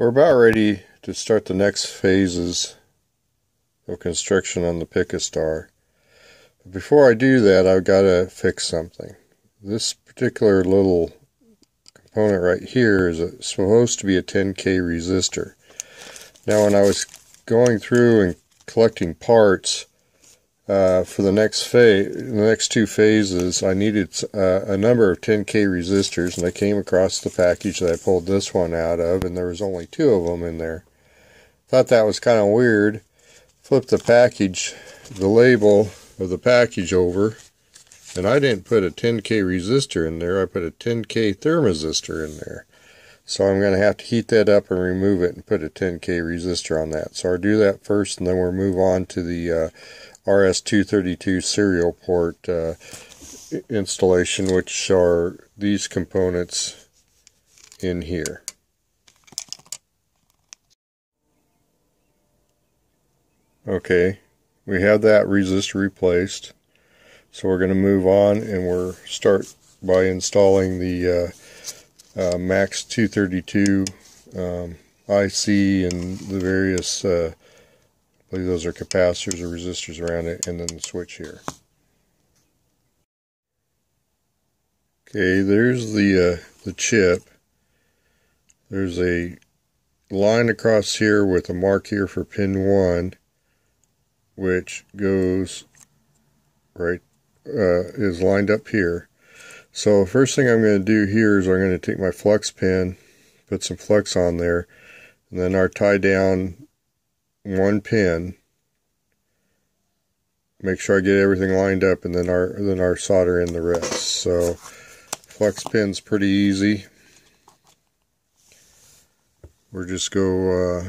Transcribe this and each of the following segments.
We're about ready to start the next phases of construction on the Pic-A-Star. But before I do that, I've got to fix something. This particular little component right here is supposed to be a 10K resistor. Now when I was going through and collecting parts for the next two phases, I needed a number of 10K resistors, and I came across the package that I pulled this one out of, and there was only 2 of them in there. Thought that was kind of weird. Flipped the package, the label of the package over, and I didn't put a 10K resistor in there. I put a 10K thermistor in there. So I'm going to have to heat that up and remove it and put a 10K resistor on that. So I'll do that first, and then we'll move on to the RS-232 serial port installation, which are these components in here. Okay, we have that resistor replaced, so we're going to move on, and we'll start by installing the Max 232 IC and the various I believe those are capacitors or resistors around it, and then the switch here. Okay, there's the chip. There's a line across here with a mark here for pin 1, which goes right, is lined up here. So first thing I'm going to do here is I'm going to take my flex pin, put some flex on there, and then I'll tie down 1 pin, make sure I get everything lined up, and then our solder in the rest. So flex pin's pretty easy. We'll just go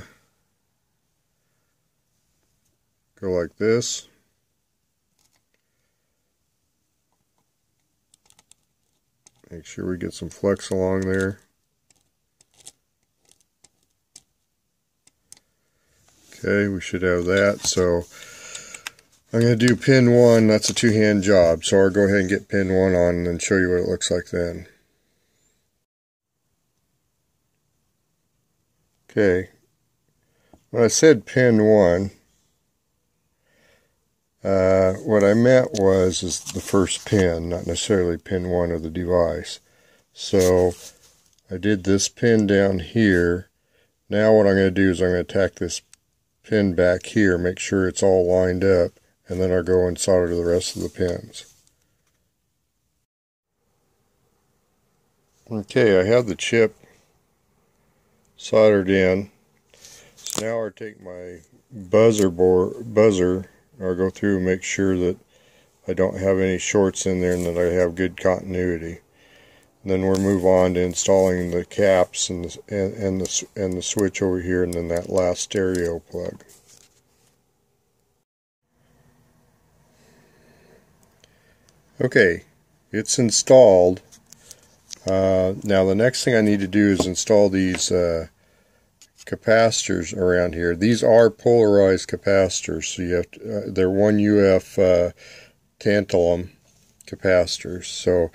like this. Make sure we get some flex along there. Okay, we should have that. So I'm going to do pin 1. That's a 2-hand job. So I'll go ahead and get pin 1 on and then show you what it looks like then. Okay. When I said pin 1, what I meant is the first pin, not necessarily pin 1 of the device. So I did this pin down here. Now what I'm going to do is I'm going to tack this pin back here, make sure it's all lined up, and then I'll go and solder the rest of the pins. Okay, I have the chip soldered in. So now I'll take my buzzer, I'll go through and make sure that I don't have any shorts in there and that I have good continuity. And then we'll move on to installing the caps and the switch over here, and then that last stereo plug. Okay, it's installed. Now the next thing I need to do is install these capacitors around here. These are polarized capacitors, so you have to, they're 1 UF tantalum capacitors. So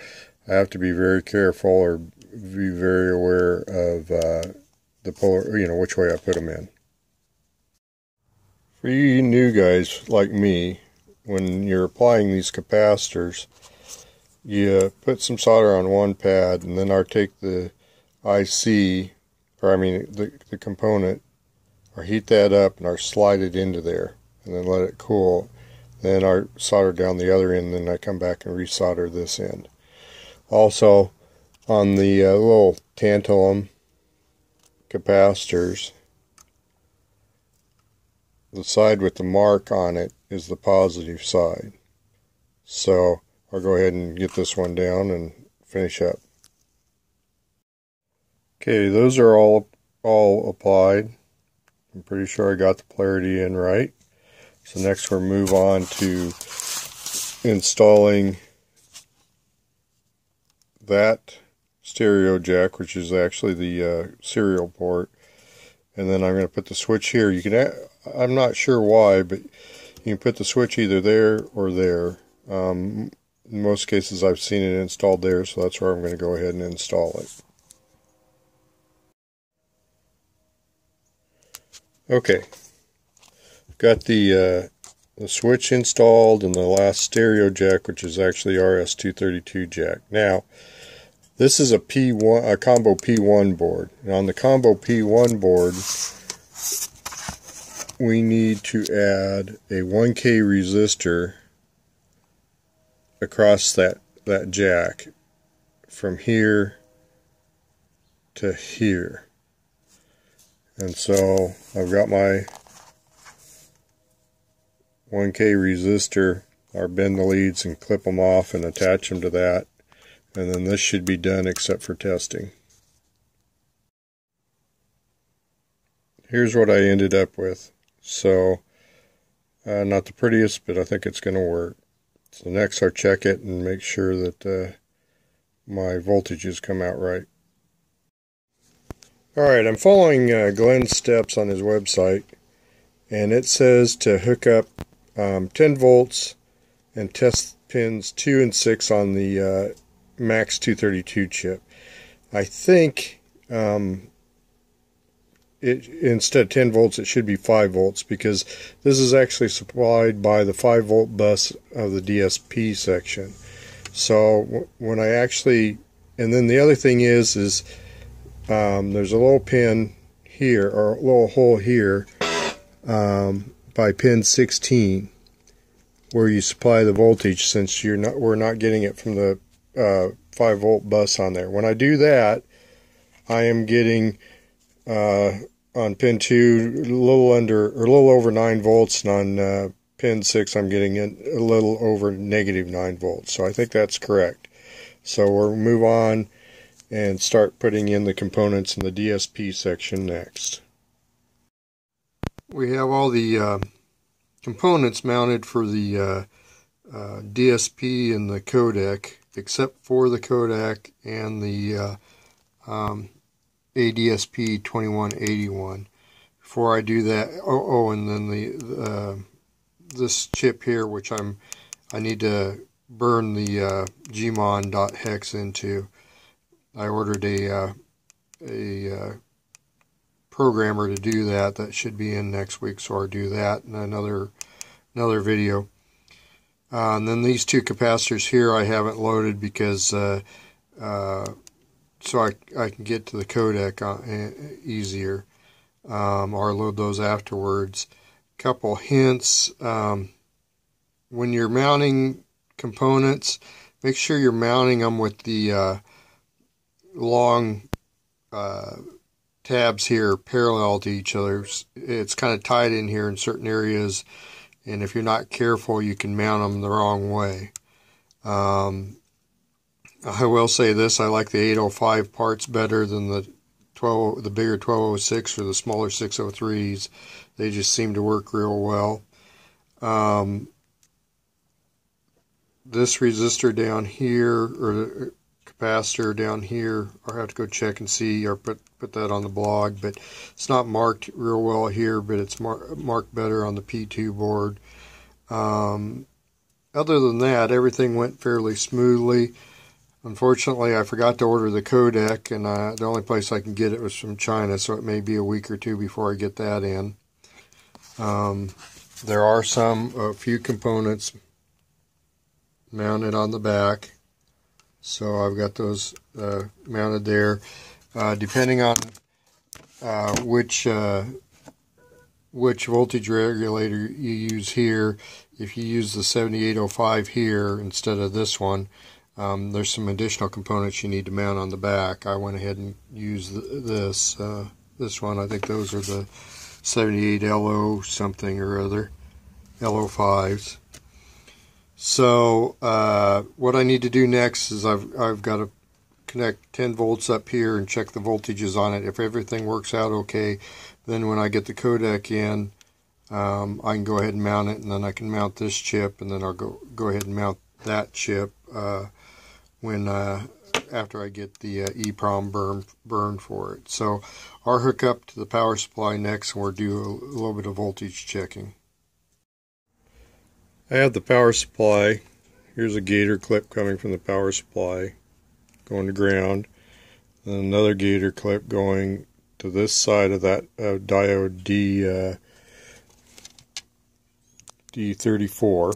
I have to be very careful or be very aware of the polar, which way I put them in. For you new guys like me, when you're applying these capacitors, you put some solder on one pad, and then I'll take the IC, or I mean the component, or heat that up and I'll slide it into there, and then let it cool. Then I'll solder down the other end, and then I come back and resolder this end. Also, on the little tantalum capacitors, the side with the mark on it is the positive side. So I'll go ahead and get this one down and finish up. Okay, those are all applied. I'm pretty sure I got the polarity in right. So next we'll move on to installing that stereo jack, which is actually the serial port, and then I'm going to put the switch here. You can, I'm not sure why, but you can put the switch either there or there. In most cases I've seen it installed there, so that's where I'm going to go ahead and install it. Okay, got the switch installed and the last stereo jack, which is actually RS-232 jack. Now, this is a combo P1 board. And on the combo P1 board, we need to add a 1K resistor across that jack from here to here. And so I've got my 1K resistor. I'll bend the leads and clip them off and attach them to that. And then this should be done except for testing. Here's what I ended up with. So, not the prettiest, but I think it's going to work. So next I'll check it and make sure that my voltages come out right. Alright, I'm following Glenn's steps on his website, and it says to hook up 10 volts and test pins 2 and 6 on the Max 232 chip. I think instead of 10 volts it should be 5 volts, because this is actually supplied by the 5 volt bus of the DSP section. So when I actually, and then the other thing is there's a little pin here, or a little hole here by pin 16 where you supply the voltage, since we're not getting it from the 5 volt bus on there. When I do that, I am getting on pin 2 a little over 9 volts, and on pin 6 I'm getting a little over negative 9 volts. So I think that's correct. So we'll move on and start putting in the components in the DSP section next. We have all the components mounted for the DSP and the codec, except for the codec and the ADSP 2181. Before I do that, and then this chip here, which I need to burn the gmon.hex into. I ordered a programmer to do that. That should be in next week, so I'll do that in another video. And then these two capacitors here I haven't loaded because so I can get to the codec easier, or load those afterwards. Couple hints: when you're mounting components, make sure you're mounting them with the long tabs here parallel to each other. It's kind of tight in here in certain areas, and if you're not careful you can mount them the wrong way. I will say this: I like the 805 parts better than the bigger 1206 or the smaller 603s. They just seem to work real well. This resistor down here, or capacitor down here, I'll have to go check and see, or put that on the blog, but it's not marked real well here, but it's marked better on the P2 board. Other than that, everything went fairly smoothly. Unfortunately, I forgot to order the codec, and the only place I can get it was from China, so it may be a week or two before I get that in. There are a few components mounted on the back, so I've got those mounted there. Depending on which voltage regulator you use here, if you use the 7805 here instead of this one, there's some additional components you need to mount on the back. I went ahead and used this one. I think those are the 78 LO something or other, LO5s. So what I need to do next is I've got to connect 10 volts up here and check the voltages on it. If everything works out okay, then when I get the codec in, I can go ahead and mount it, and then I can mount this chip, and then I'll go ahead and mount that chip after I get the EEPROM burned for it. So I'll hook up to the power supply next, and we'll do a little bit of voltage checking. I have the power supply. Here's a gator clip coming from the power supply going to ground, and another gator clip going to this side of that diode D34.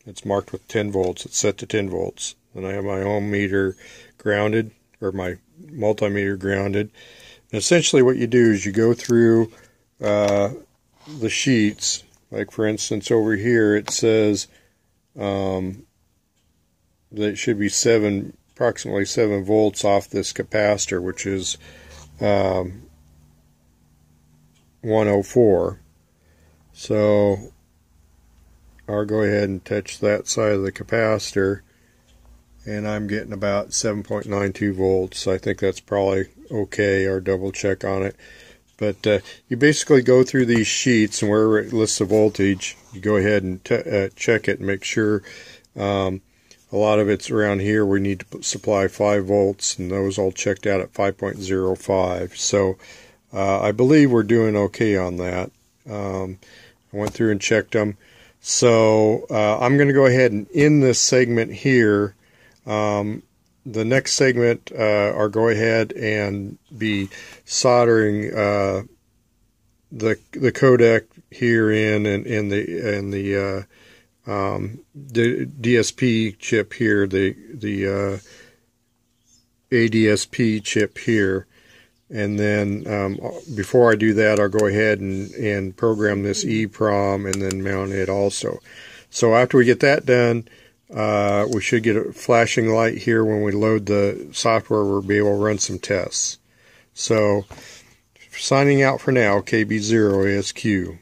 It's marked with 10 volts. It's set to 10 volts. And I have my ohm meter grounded, or my multimeter grounded. And essentially what you do is you go through the sheets. Like for instance over here it says that it should be approximately 7 volts off this capacitor, which is 104. So I'll go ahead and touch that side of the capacitor, and I'm getting about 7.92 volts. I think that's probably okay, or double check on it. But you basically go through these sheets, and wherever it lists the voltage, you go ahead and check it and make sure. A lot of it's around here. We need to supply 5 volts, and those all checked out at 5.05. So I believe we're doing okay on that. I went through and checked them. So I'm going to go ahead and end this segment here. The next segment, I'll go ahead and be soldering the codec here in and the DSP chip here, the ADSP chip here. And then before I do that, I'll go ahead and program this EEPROM and then mount it also. So after we get that done, we should get a flashing light here when we load the software. We'll be able to run some tests. So signing out for now, KB0ASQ.